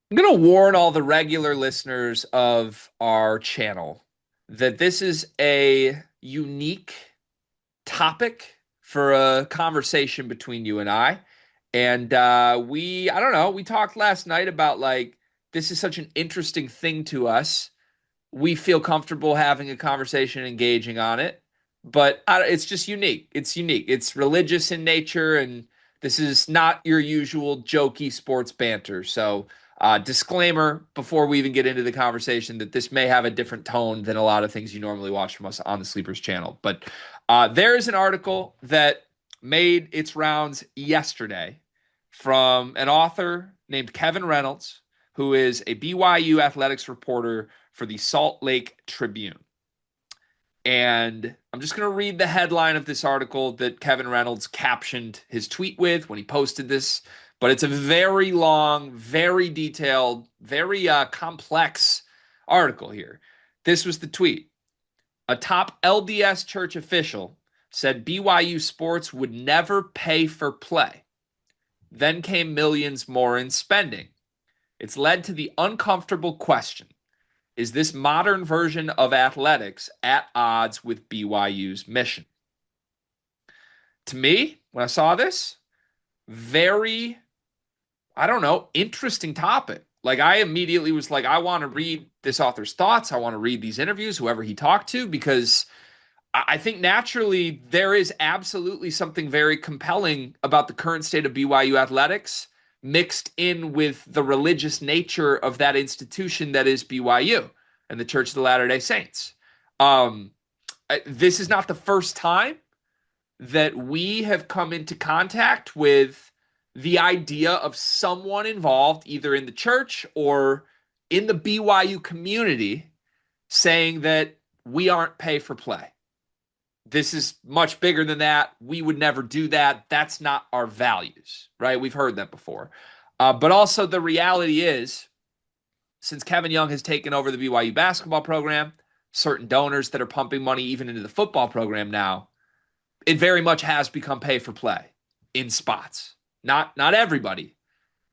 I'm going to warn all the regular listeners of our channel that this is a unique topic for a conversation between you and I. And I don't know, we talked last night about like, this is such an interesting thing to us. We feel comfortable having a conversation, engaging on it, but it's just unique. It's unique. It's religious in nature, and this is not your usual jokey sports banter. So, disclaimer before we even get into the conversation that this may have a different tone than a lot of things you normally watch from us on the Sleepers channel. But there is an article that made its rounds yesterday from an author named Kevin Reynolds, who is a BYU athletics reporter for the Salt Lake Tribune. And I'm just going to read the headline of this article that Kevin Reynolds captioned his tweet with when he posted this. But it's a very long, very detailed, very complex article here. This was the tweet. A top LDS church official said BYU sports would never pay for play. Then came millions more in spending. It's led to the uncomfortable question. Is this modern version of athletics at odds with BYU's mission? To me, when I saw this, very, I don't know, interesting topic. Like I immediately was like, I want to read this author's thoughts. I want to read these interviews, whoever he talked to, because I think naturally there is absolutely something very compelling about the current state of BYU athletics mixed in with the religious nature of that institution that is BYU and the Church of the Latter-day Saints. Um, this is not the first time that we have come into contact with the idea of someone involved either in the church or in the BYU community saying that we aren't pay for play. This is much bigger than that. We would never do that. That's not our values, right? We've heard that before. But also, the reality is, since Kevin Young has taken over the BYU basketball program, certain donors that are pumping money even into the football program now, it very much has become pay for play in spots. Not everybody,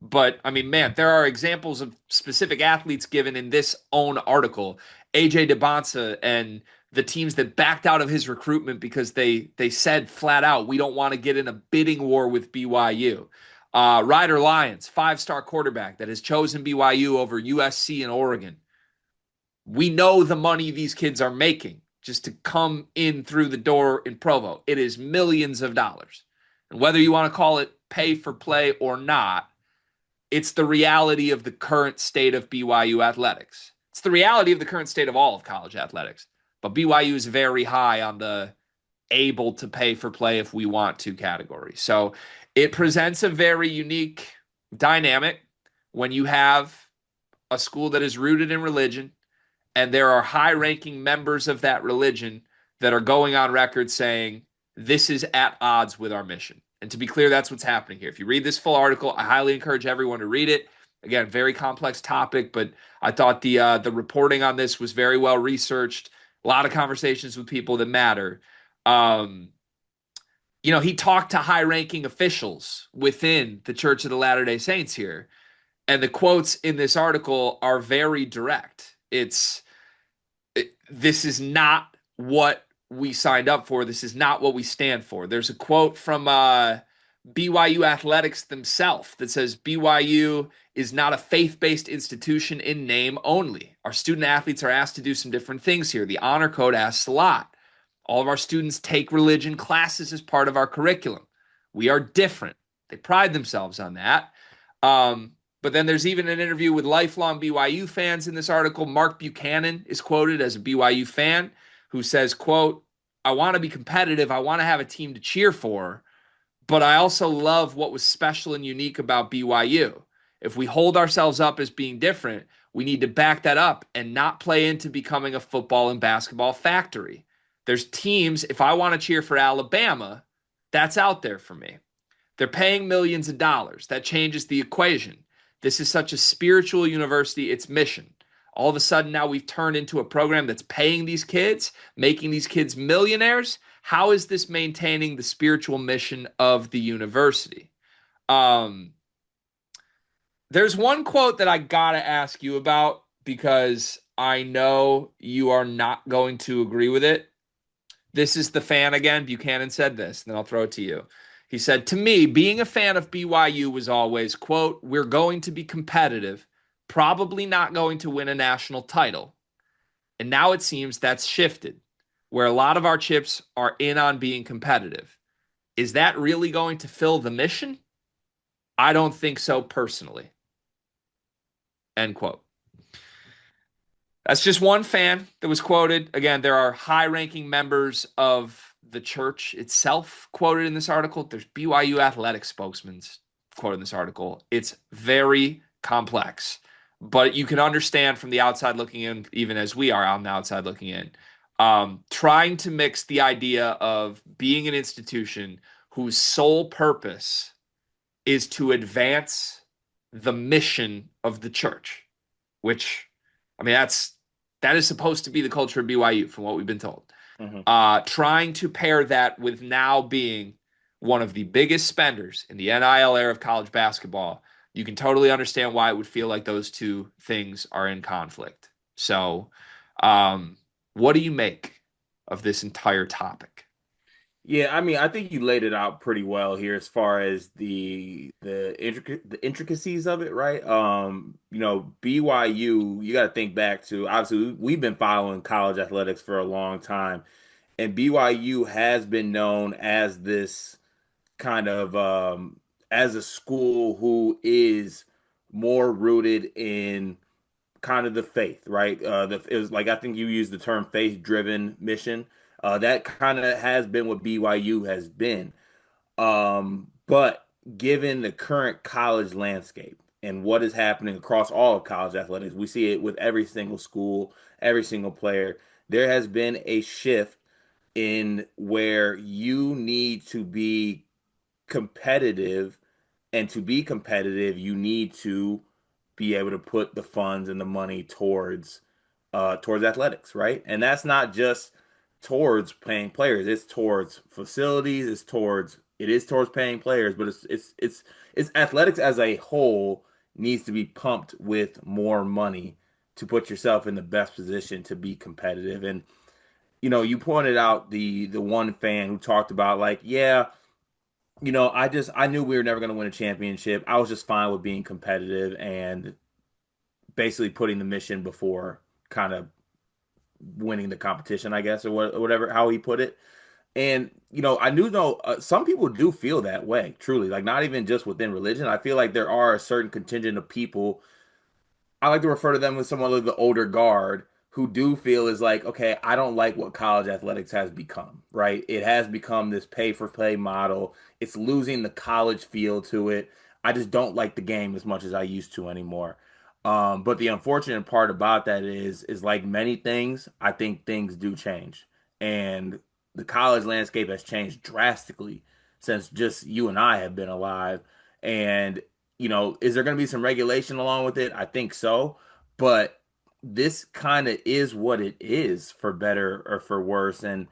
but I mean, man, there are examples of specific athletes given in this own article. AJ DeBonsa and the teams that backed out of his recruitment because they said flat out, we don't want to get in a bidding war with BYU. Ryder Lyons, 5-star quarterback that has chosen BYU over USC and Oregon. We know the money these kids are making just to come in through the door in Provo. It is millions of dollars. And whether you want to call it pay for play or not, it's the reality of the current state of BYU athletics. It's the reality of the current state of all of college athletics. But BYU is very high on the able to pay for play if we want to category. So it presents a very unique dynamic when you have a school that is rooted in religion and there are high ranking members of that religion that are going on record saying this is at odds with our mission. And to be clear, that's what's happening here. If you read this full article, I highly encourage everyone to read it. Again, very complex topic, but I thought the reporting on this was very well researched. A lot of conversations with people that matter. Um, he talked to high-ranking officials within the Church of the Latter-day Saints here, and the quotes in this article are very direct. This is not what we signed up for. This is not what we stand for. There's a quote from BYU Athletics themselves that says BYU is not a faith-based institution in name only. Our student athletes are asked to do some different things here. The honor code asks a lot. All of our students take religion classes as part of our curriculum. We are different. They pride themselves on that. But then there's even an interview with lifelong BYU fans in this article. Mark Buchanan is quoted as a BYU fan who says, quote, I want to be competitive. I want to have a team to cheer for, but I also love what was special and unique about BYU. If we hold ourselves up as being different, we need to back that up and not play into becoming a football and basketball factory. There's teams, if I want to cheer for Alabama, that's out there for me. They're paying millions of dollars. That changes the equation. This is such a spiritual university, its mission. All of a sudden, now we've turned into a program that's paying these kids, making these kids millionaires. How is this maintaining the spiritual mission of the university? There's There's one quote that I gotta ask you about because I know you are not going to agree with it. This is the fan again. Buchanan said this, and then I'll throw it to you. He said, "To me, being a fan of BYU was always, quote, we're going to be competitive, probably not going to win a national title. And now it seems that's shifted, where a lot of our chips are in on being competitive. Is that really going to fill the mission? I don't think so personally." End quote. That's just one fan that was quoted. Again, there are high ranking members of the church itself quoted in this article. There's BYU athletic spokesmen quoted in this article. It's very complex, but you can understand from the outside looking in, even as we are on the outside looking in, trying to mix the idea of being an institution whose sole purpose is to advance the mission of the church, which, I mean, that is supposed to be the culture of BYU, from what we've been told. Mhm. Trying to pair that with now being one of the biggest spenders in the NIL era of college basketball, you can totally understand why it would feel like those two things are in conflict. So, um, what do you make of this entire topic? Yeah, I mean, I think you laid it out pretty well here as far as the intricacies of it, right? BYU, you got to think back to obviously we've been following college athletics for a long time, and BYU has been known as this kind of as a school who is more rooted in kind of the faith, right? It was like I think you used the term faith-driven mission. That kind of has been what BYU has been. But given the current college landscape and what is happening across all of college athletics, we see it with every single school, every single player. There has been a shift in where you need to be competitive, and to be competitive, you need to be able to put the funds and the money towards athletics, right? And that's not just towards paying players. It's towards facilities. It is towards paying players, but it's athletics as a whole needs to be pumped with more money to put yourself in the best position to be competitive. And you pointed out the one fan who talked about like, yeah, I knew we were never going to win a championship. I was just fine with being competitive and basically putting the mission before kind of winning the competition, I guess, or whatever how he put it. And I knew though some people do feel that way, truly. Like not even just within religion. I feel like there are a certain contingent of people. I like to refer to them as somewhat of the older guard who do feel is like, okay, I don't like what college athletics has become, right? It has become this pay for play model. It's losing the college feel to it. I just don't like the game as much as I used to anymore. But the unfortunate part about that is like many things, I think things do change. And the college landscape has changed drastically since just you and I have been alive. And is there going to be some regulation along with it? I think so. But this kind of is what it is, for better or for worse. And,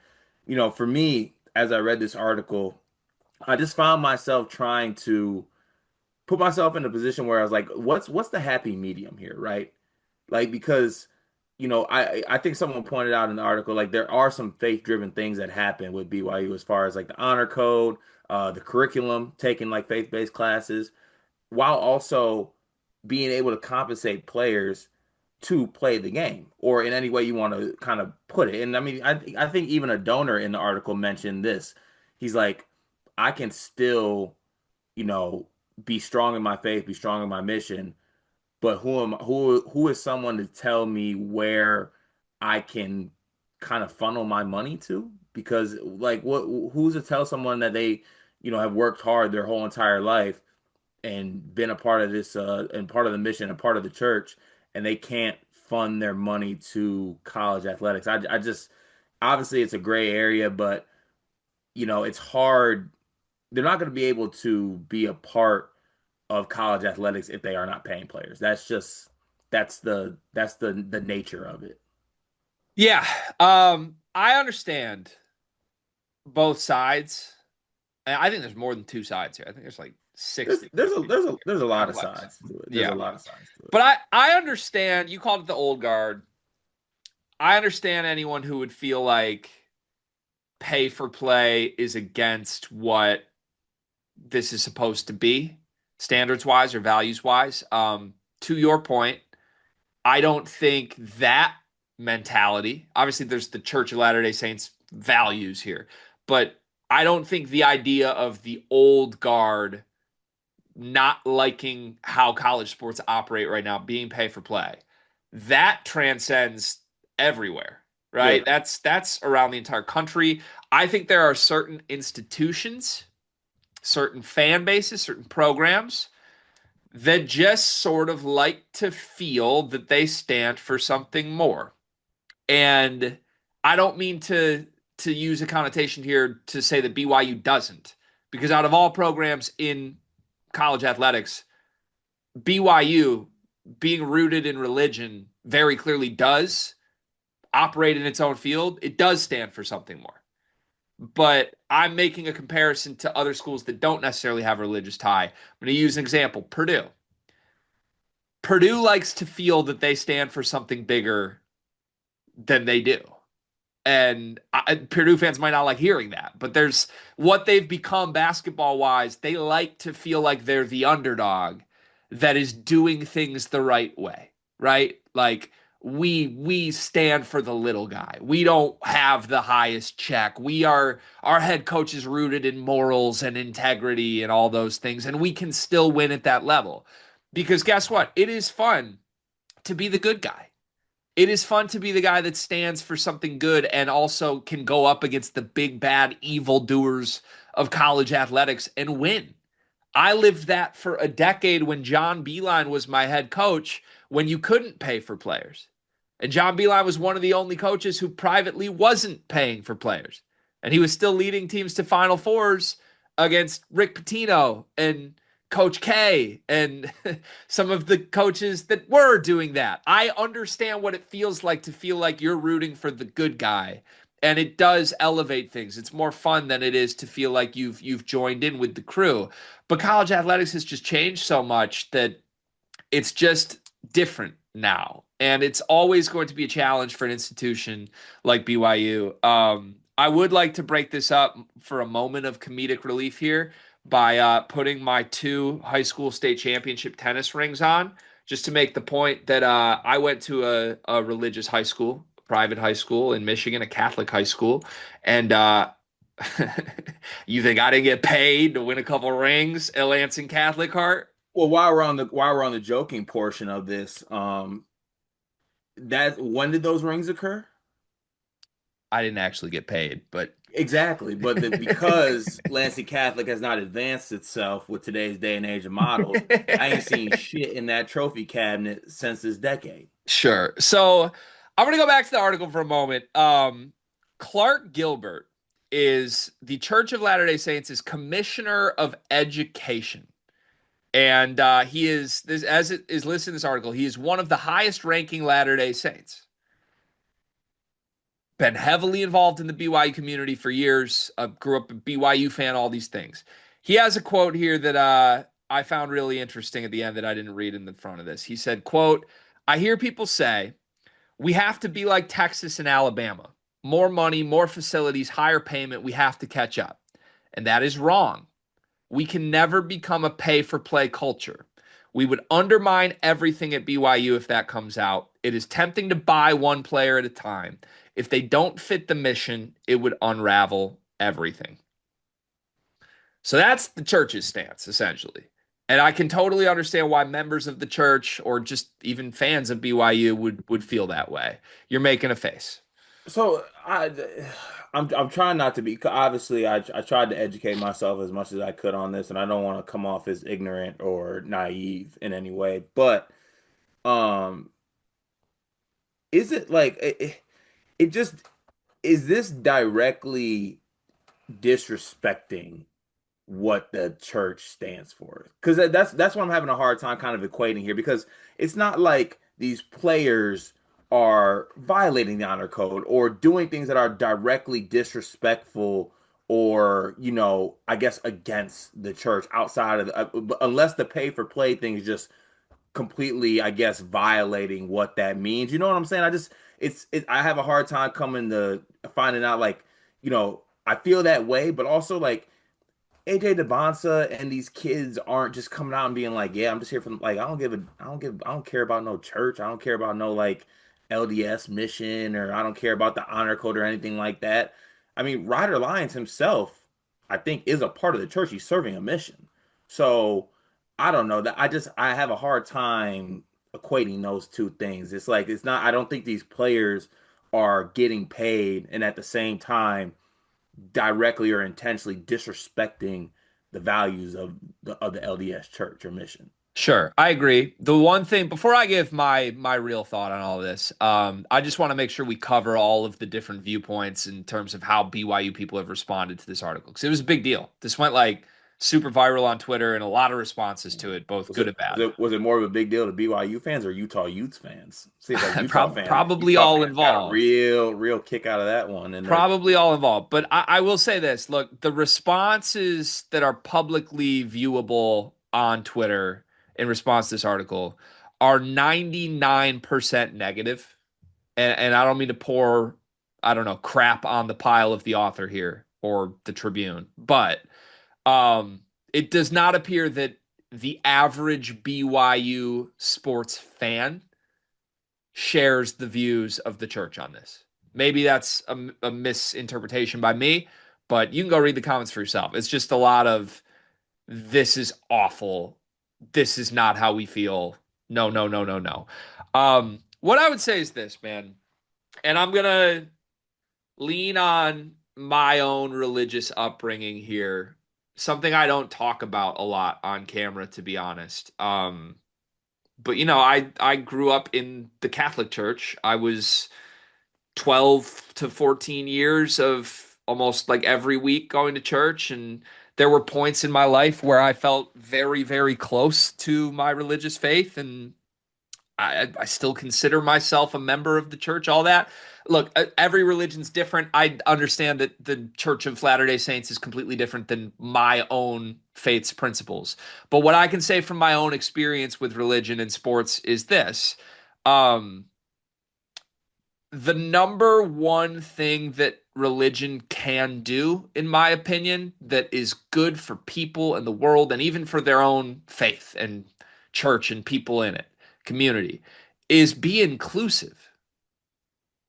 for me, as I read this article, I just found myself trying to put myself in a position where I was like, what's the happy medium here, right? Like, because, I think someone pointed out in the article, like, there are some faith-driven things that happen with BYU as far as like the honor code, the curriculum, taking like faith-based classes while also being able to compensate players to play the game or in any way you want to kind of put it. And I mean, I think even a donor in the article mentioned this. He's like, I can still, you know, be strong in my faith, be strong in my mission, but who is someone to tell me where I can kind of funnel my money to? Because like who's to tell someone that they, have worked hard their whole entire life and been a part of this and part of the mission and part of the church, and they can't fund their money to college athletics. I just obviously it's a gray area, but it's hard. They're not going to be able to be a part of college athletics if they are not paying players. That's the nature of it. Yeah, I understand both sides. And I think there's more than two sides here. I think there's like There's 60, there's a there's a there's a lot of complex. sides to it. There's a Yeah. lot of sides to it. But I understand you called it the old guard. I understand anyone who would feel like pay for play is against what this is supposed to be, standards wise or values wise. To your point, I don't think that mentality, obviously, there's the Church of Latter day Saints values here, but I don't think the idea of the old guard not liking how college sports operate right now, being pay for play, that transcends everywhere, right? Yep. That's around the entire country. I think there are certain institutions, certain fan bases, certain programs that just sort of like to feel that they stand for something more. And I don't mean to use a connotation here to say that BYU doesn't, because out of all programs in college athletics, BYU, being rooted in religion, very clearly does operate in its own field. It does stand for something more. But I'm making a comparison to other schools that don't necessarily have a religious tie. I'm going to use an example: Purdue. Purdue likes to feel that they stand for something bigger than they do. And Purdue fans might not like hearing that, but there's what they've become basketball wise. They like to feel like they're the underdog that is doing things the right way, right? Like we stand for the little guy. We don't have the highest check. We are our head coach is rooted in morals and integrity and all those things, and we can still win at that level. Because guess what? It is fun to be the good guy. It is fun to be the guy that stands for something good and also can go up against the big bad evil doers of college athletics and win. I lived that for a decade when John Beeline was my head coach, when you couldn't pay for players. And John Beeline was one of the only coaches who privately wasn't paying for players. And he was still leading teams to Final Fours against Rick Pitino and Coach K and some of the coaches that were doing that. I understand what it feels like to feel like you're rooting for the good guy. And it does elevate things. It's more fun than it is to feel like you've joined in with the crew. But college athletics has just changed so much that it's just different now. And it's always going to be a challenge for an institution like BYU. I would like to break this up for a moment of comedic relief here by putting my two high school state championship tennis rings on, just to make the point that I went to a religious high school, a private high school in Michigan, a Catholic high school. And you think I didn't get paid to win a couple rings at Lansing Catholic Heart? Well, while we're on the joking portion of this, that when did those rings occur? I didn't actually get paid, but Exactly, but because Lansing Catholic has not advanced itself with today's day and age of models, I ain't seen shit in that trophy cabinet since this decade. sure. So I'm going to go back to the article for a moment. Clark Gilbert is the Church of Latter-day Saints' Commissioner of Education. And he is, this, as it is listed in this article, he is one of the highest ranking Latter-day Saints. Been heavily involved in the BYU community for years. Grew up a BYU fan, all these things. He has a quote here that I found really interesting at the end that I didn't read in the front of this. He said, quote, I hear people say, we have to be like Texas and Alabama. More money, more facilities, higher payment. We have to catch up. And that is wrong. We can never become a pay for play culture. We would undermine everything at BYU if that comes out. It is tempting to buy one player at a time. If they don't fit the mission, it would unravel everything. So that's the church's stance, essentially. And I can totally understand why members of the church or just even fans of BYU would feel that way. You're making a face. So I'm trying not to be. Obviously, I tried to educate myself as much as I could on this, and I don't want to come off as ignorant or naive in any way. But um, is it like it just is this directly disrespecting what the church stands for? Because that's what I'm having a hard time kind of equating here. Because it's not like these players are violating the honor code or doing things that are directly disrespectful or, I guess against the church outside of unless the pay for play thing is just completely, I guess, violating what that means. You know what I'm saying? I have a hard time coming to finding out, like, I feel that way, but also like AJ DeBonsa and these kids aren't just coming out and being like, yeah, I'm just here for, like, I don't care about no church. I don't care about no like LDS mission, or I don't care about the honor code or anything like that. I mean, Ryder Lyons himself, I think, is a part of the church. He's serving a mission. So I don't know that I have a hard time equating those two things. It's like, it's not, I don't think these players are getting paid and at the same time directly or intentionally disrespecting the values of the LDS church or mission. Sure, I agree. The one thing before I give my real thought on all this, I just want to make sure we cover all of the different viewpoints in terms of how BYU people have responded to this article, because it was a big deal. This went like super viral on Twitter and a lot of responses to it, both Was good it and was bad. it was it more of a big deal to BYU fans or Utah Utes fans? Seems like Utah fans Probably Utah all fans got a involved. real kick out of that one, and they're Probably all involved. But I will say this: look, the responses that are publicly viewable on Twitter in response to this article are 99% negative. And I don't mean to pour, I don't know, crap on the pile of the author here or the Tribune, but it does not appear that the average BYU sports fan shares the views of the church on this. Maybe that's a misinterpretation by me, but you can go read the comments for yourself. It's just a lot of, this is awful. This is not how we feel. No, no, no, no, no. What I would say is this, man, and I'm going to lean on my own religious upbringing here. Something I don't talk about a lot on camera, to be honest. But I grew up in the Catholic Church. I was 12 to 14 years of almost like every week going to church, and there were points in my life where I felt very, very close to my religious faith, and I still consider myself a member of the church, all that. Look, every religion's different. I understand that the Church of Latter-day Saints is completely different than my own faith's principles. But what I can say from my own experience with religion and sports is this. Um, the number one thing that religion can do, in my opinion, that is good for people and the world and even for their own faith and church and people in it, community, is be inclusive.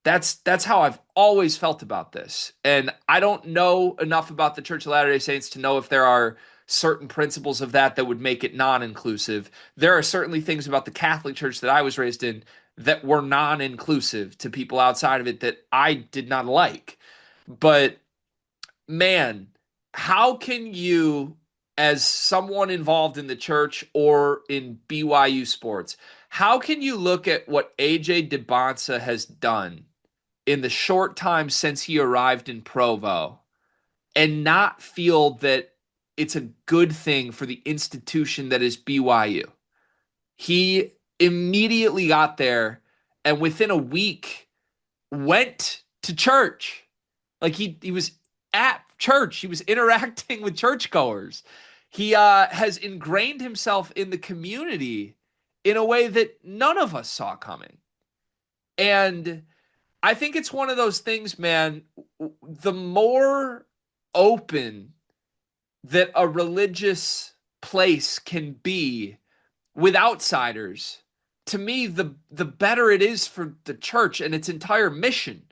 That's how I've always felt about this. And I don't know enough about the Church of Latter-day Saints to know if there are certain principles of that would make it non-inclusive. There are certainly things about the Catholic Church that I was raised in that were non-inclusive to people outside of it that I did not like. But man, how can you, as someone involved in the church or in BYU sports, how can you look at what AJ DeBonsa has done in the short time since he arrived in Provo and not feel that it's a good thing for the institution that is BYU? He immediately got there and within a week went to church. Like he was at church. He was interacting with churchgoers. He has ingrained himself in the community in a way that none of us saw coming. And I think it's one of those things, man. The more open that a religious place can be with outsiders, to me, the better it is for the church and its entire mission.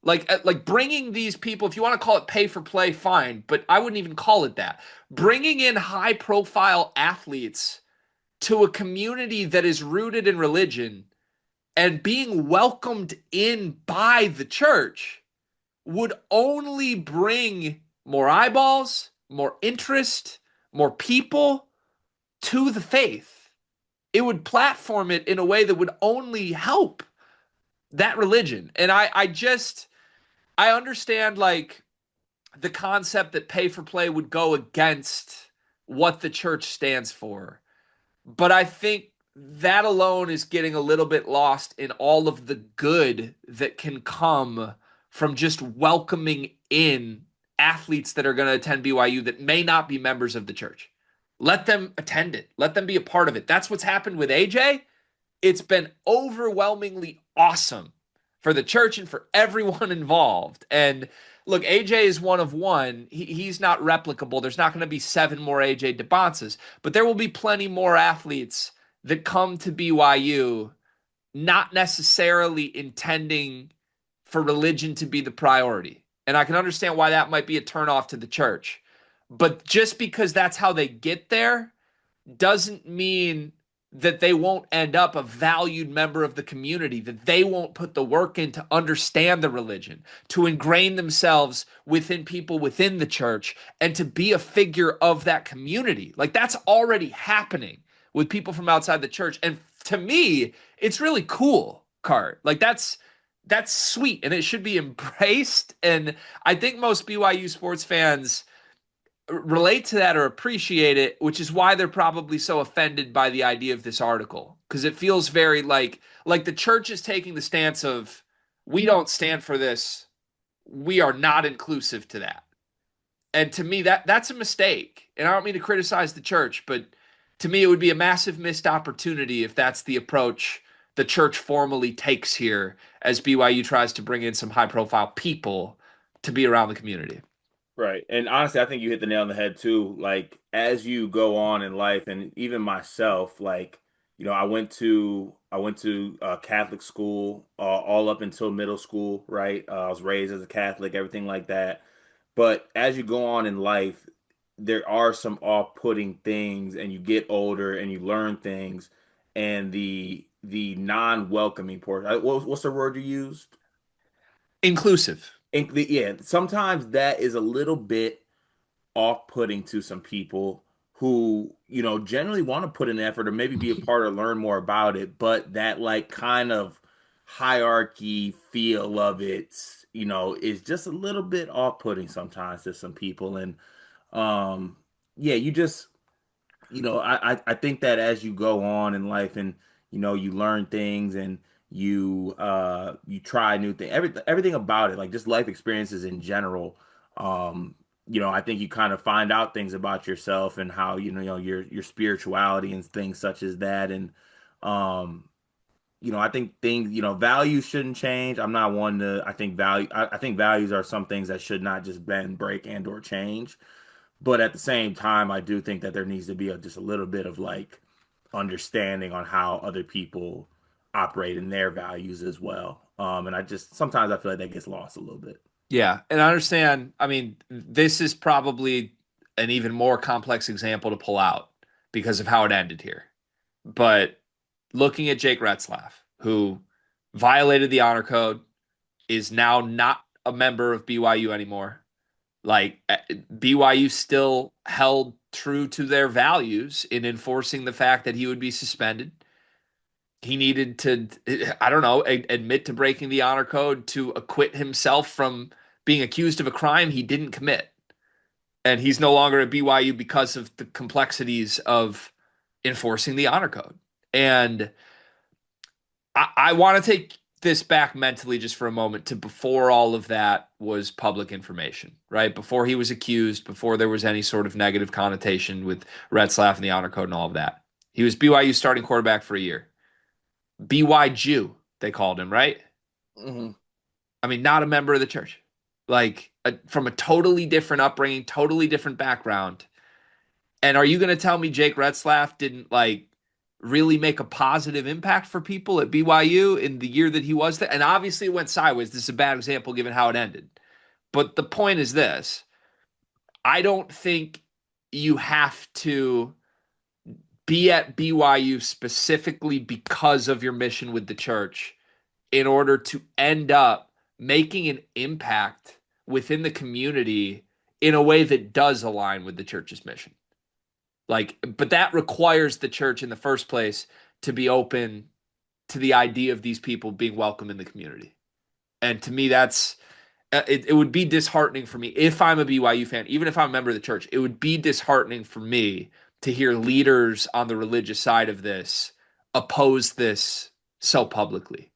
Like bringing these people, if you want to call it pay for play, fine, but I wouldn't even call it that. Bringing in high profile athletes to a community that is rooted in religion and being welcomed in by the church would only bring more eyeballs, more interest, more people to the faith. It would platform it in a way that would only help that religion. And I understand like the concept that pay for play would go against what the church stands for. But I think that alone is getting a little bit lost in all of the good that can come from just welcoming in athletes that are going to attend BYU that may not be members of the church. Let them attend it. Let them be a part of it. That's what's happened with AJ. It's been overwhelmingly awesome for the church and for everyone involved. And look, AJ is one of one. He's not replicable. There's not going to be 7 more AJ DeBonces, but there will be plenty more athletes that come to BYU not necessarily intending for religion to be the priority. And I can understand why that might be a turnoff to the church. But just because that's how they get there doesn't mean that they won't end up a valued member of the community, that they won't put the work in to understand the religion, to ingrain themselves within people within the church, and to be a figure of that community. Like that's already happening with people from outside the church. And to me, it's really cool, Cart. Like that's sweet and it should be embraced. And I think most BYU sports fans relate to that or appreciate it, which is why they're probably so offended by the idea of this article because it feels very like the church is taking the stance of we don't stand for this. We are not inclusive to that. And to me that's a mistake. And I don't mean to criticize the church, but to me it would be a massive missed opportunity if that's the approach the church formally takes here as BYU tries to bring in some high profile people to be around the community. Right. And honestly, I think you hit the nail on the head too. Like as you go on in life and even myself, like, I went to Catholic school all up until middle school, right? I was raised as a Catholic, everything like that. But as you go on in life, there are some off-putting things and you get older and you learn things and the non-welcoming portion. What's the word you used? Inclusive. Yeah, sometimes that is a little bit off-putting to some people who, generally want to put in effort or maybe be a part or learn more about it, but that like kind of hierarchy feel of it, is just a little bit off-putting sometimes to some people. And yeah, I think that as you go on in life and you learn things and you try new things, everything about it, like just life experiences in general. um I think you kind of find out things about yourself and how your spirituality and things such as that. And um I think things, values shouldn't change. I'm not one to I think value I think values are some things that should not just bend, break, and or change. But at the same time, I do think that there needs to be just a little bit of like understanding on how other people operate in their values as well. And I just sometimes I feel like that gets lost a little bit. Yeah, and I understand. I mean, this is probably an even more complex example to pull out because of how it ended here. But looking at Jake Retzlaff, who violated the honor code, is now not a member of BYU anymore. Like BYU still held true to their values in enforcing the fact that he would be suspended. He needed to, I don't know, admit to breaking the honor code to acquit himself from being accused of a crime he didn't commit. And he's no longer at BYU because of the complexities of enforcing the honor code. And I want to take this back mentally just for a moment to before all of that was public information, right? Before he was accused, before there was any sort of negative connotation with Retzlaff and the honor code and all of that. He was BYU starting quarterback for a year. BY Jew, they called him, right? Hmm. I mean, not a member of the church. Like from a totally different upbringing, totally different background. And are you going to tell me Jake Retzlaff didn't like really make a positive impact for people at BYU in the year that he was there? And obviously it went sideways. This is a bad example given how it ended. But the point is this. I don't think you have to be at BYU specifically because of your mission with the church in order to end up making an impact within the community in a way that does align with the church's mission. Like, but that requires the church in the first place to be open to the idea of these people being welcome in the community. And to me, that's it would be disheartening for me if I'm a BYU fan, even if I'm a member of the church. It would be disheartening for me to hear leaders on the religious side of this oppose this so publicly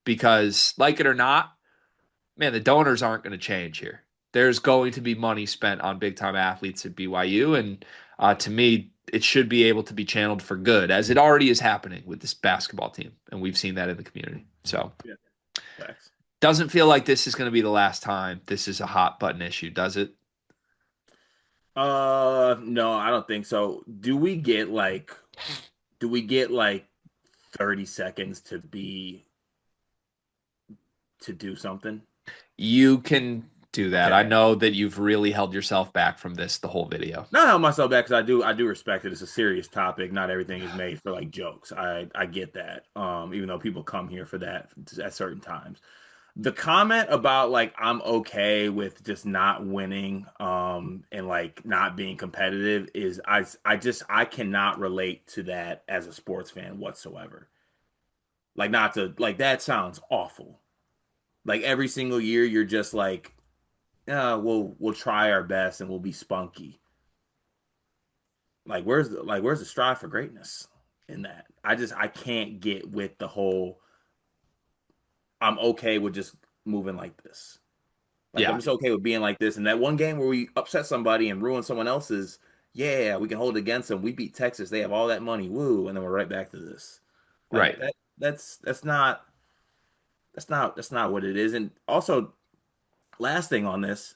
because, like it or not, man, the donors aren't going to change here. There's going to be money spent on big time athletes at BYU, and to me, it should be able to be channeled for good, as it already is happening with this basketball team, and we've seen that in the community. So, Yeah, facts. doesn't feel like this is going to be the last time this is a hot button issue, does it? No, I don't think so. Do we get like 30 seconds to do something? You can do that. I Okay. know that you've really held yourself back from this the whole video. Not help myself back because I do respect it. It's a serious topic. Not everything is made for like jokes. I get that. Even though people come here for that at certain times. The comment about like I'm okay with just not winning and like not being competitive is I cannot relate to that as a sports fan whatsoever. Like not to like that sounds awful. Like every single year you're just like, we'll try our best and we'll be spunky. Like where's the strive for greatness in that? I can't get with the whole I'm okay with just moving like this. Like I'm Yeah, just okay with being like this. And that one game where we upset somebody and ruin someone else's, yeah, we can hold it against them. We beat Texas. They have all that money. Woo. And then we're right back to this. Like right. that's not what it is. And also, last thing on this,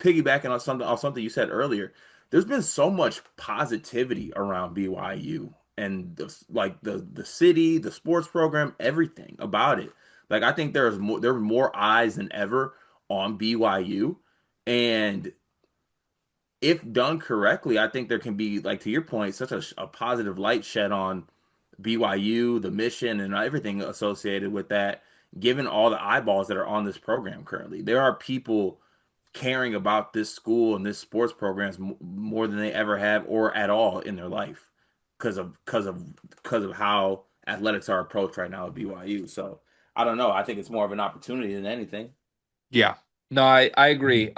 piggybacking on something you said earlier, there's been so much positivity around BYU and the city, the sports program, everything about it. Like I think there are more eyes than ever on BYU, and if done correctly, I think there can be, like to your point, such a positive light shed on BYU, the mission, and everything associated with that, given all the eyeballs that are on this program currently. There are people caring about this school and this sports programs more than they ever have or at all in their life because of how athletics are approached right now at BYU. So I don't know. I think it's more of an opportunity than anything. Yeah. No, I agree.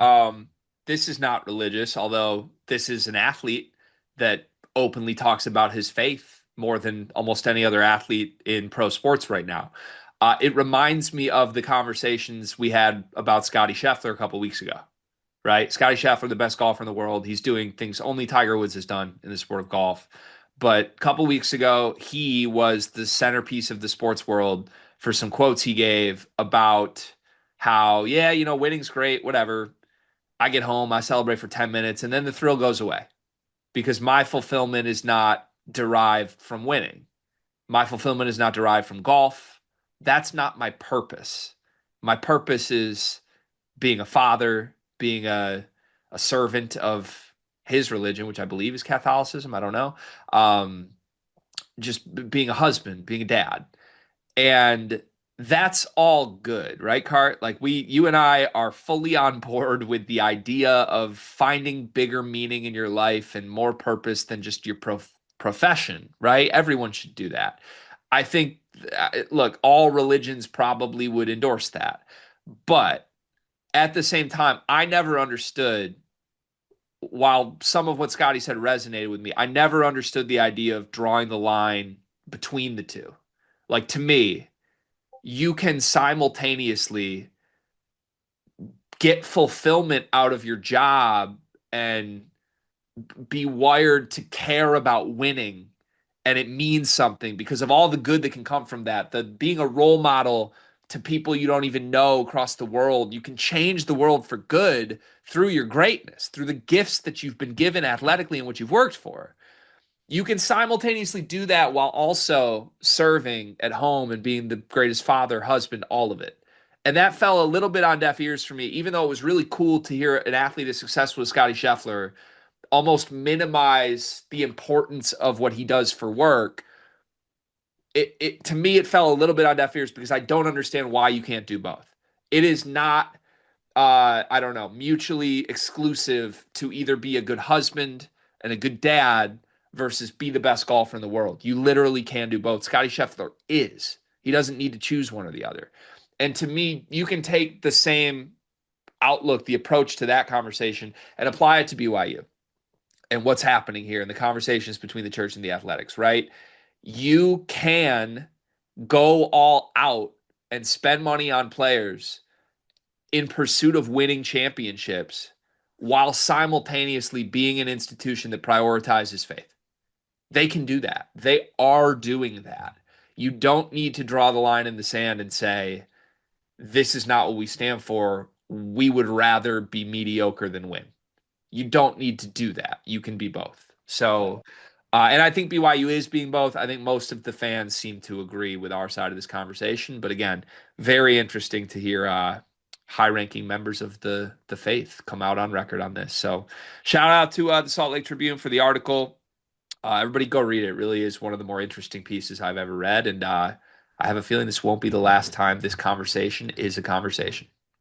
This is not religious, although this is an athlete that openly talks about his faith more than almost any other athlete in pro sports right now. It reminds me of the conversations we had about Scotty Scheffler a couple weeks ago, right? Scotty Scheffler, the best golfer in the world. He's doing things only Tiger Woods has done in the sport of golf. But a couple weeks ago, he was the centerpiece of the sports world for some quotes he gave about how, yeah, winning's great, whatever. I get home, I celebrate for 10 minutes, and then the thrill goes away because my fulfillment is not derived from winning. My fulfillment is not derived from golf. That's not my purpose. My purpose is being a father, being a servant of his religion, which I believe is Catholicism. I don't know. Um, just being a husband, being a dad. And that's all good, right, Cart? Like you and I are fully on board with the idea of finding bigger meaning in your life and more purpose than just your profession, right? Everyone should do that. I think, look, all religions probably would endorse that. But at the same time, I never understood, while some of what Scotty said resonated with me, I never understood the idea of drawing the line between the two. Like to me, you can simultaneously get fulfillment out of your job and be wired to care about winning, and it means something because of all the good that can come from that. The being a role model to people you don't even know across the world, you can change the world for good through your greatness, through the gifts that you've been given athletically and what you've worked for. You can simultaneously do that while also serving at home and being the greatest father, husband, all of it. And that fell a little bit on deaf ears for me, even though it was really cool to hear an athlete as successful as Scotty Scheffler almost minimize the importance of what he does for work. It to me, it fell a little bit on deaf ears because I don't understand why you can't do both. It is not, I don't know, mutually exclusive to either be a good husband and a good dad versus be the best golfer in the world. You literally can do both. Scotty Scheffler is. He doesn't need to choose one or the other. And to me, you can take the same outlook, the approach to that conversation, and apply it to BYU and what's happening here in the conversations between the church and the athletics, right? You can go all out and spend money on players in pursuit of winning championships while simultaneously being an institution that prioritizes faith. They can do that. They are doing that. You don't need to draw the line in the sand and say, this is not what we stand for. We would rather be mediocre than win. You don't need to do that. You can be both. So, and I think BYU is being both. I think most of the fans seem to agree with our side of this conversation. But again, very interesting to hear high-ranking members of the faith come out on record on this. So, shout out to the Salt Lake Tribune for the article. Everybody go read it. It really is one of the more interesting pieces I've ever read. And I have a feeling this won't be the last time this conversation is a conversation.